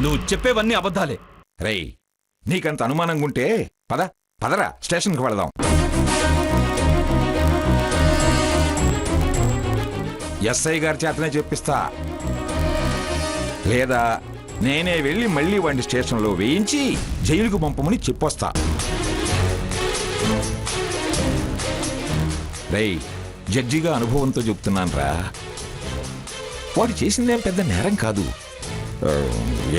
నువ్వు చెప్పేవన్నీ అబద్ధాలే. రేయ్, నీకంత అనుమానంగా ఉంటే పదరా స్టేషన్కి వెళదాం. ఎస్ఐ గారి చేతనే చెప్పిస్తా, లేదా నేనే వెళ్ళి మళ్ళీ వాడిని స్టేషన్లో వేయించి జైలుకు పంపమని చెప్పొస్తా. రేయ్, జడ్జిగా అనుభవంతో చెప్తున్నానురా, వాడు చేసిందేం పెద్ద నేరం కాదు.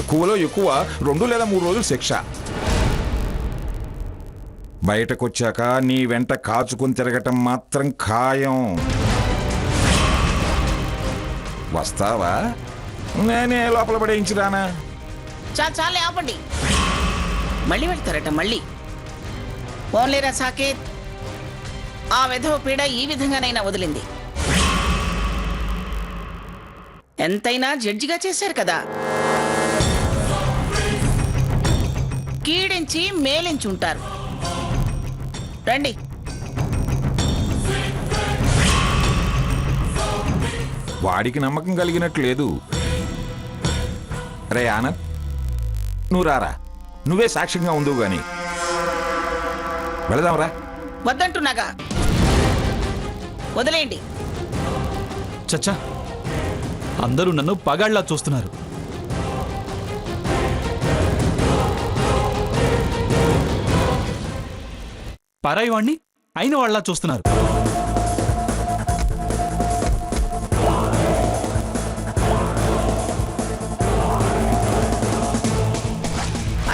ఎక్కువలో ఎక్కువ 2 లేదా 3 రోజులు శిక్ష. బయటకొచ్చాక నీ వెంట కాచుకుని తిరగటం మాత్రం ఖాయం. వస్తావా? నేనే లోపల పడేయించిరానా? చాలే ఆపండి. మళ్ళీ వెళ్తారట. మళ్ళీ పోన్లేరా సాకేత్, ఆ వెధవ పీడ ఈ విధంగానైనా వదిలింది. ఎంతైనా జడ్జిగా చేశారు కదా, కీడించి మేలించి ఉంటారు. రండి. వాడికి నమ్మకం కలిగినట్లు లేదు. రే ఆనంద్, నువ్వు రారా, నువ్వే సాక్ష్యంగా ఉందువు గాని. వెళదాంరా. వద్దంటున్నాగా, వదిలేయండి. చచ్చా, అందరూ నన్ను పగాళ్లా చూస్తున్నారు. పరాయి వాణ్ణి అయిన వాళ్ళ చూస్తున్నారు.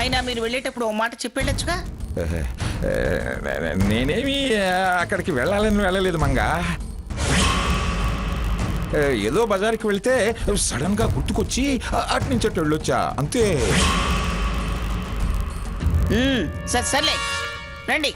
అయినా మీరు వెళ్ళేటప్పుడు ఓ మాట చెప్పేళ్ళొచ్చుగా. నేనేమి అక్కడికి వెళ్ళలేదు మంగా. ఏదో బజార్కి వెళ్తే సడన్ గా గుర్తుకొచ్చి అటు నుంచి అటు వెళ్ళొచ్చా, అంతే. సర్లే రండి.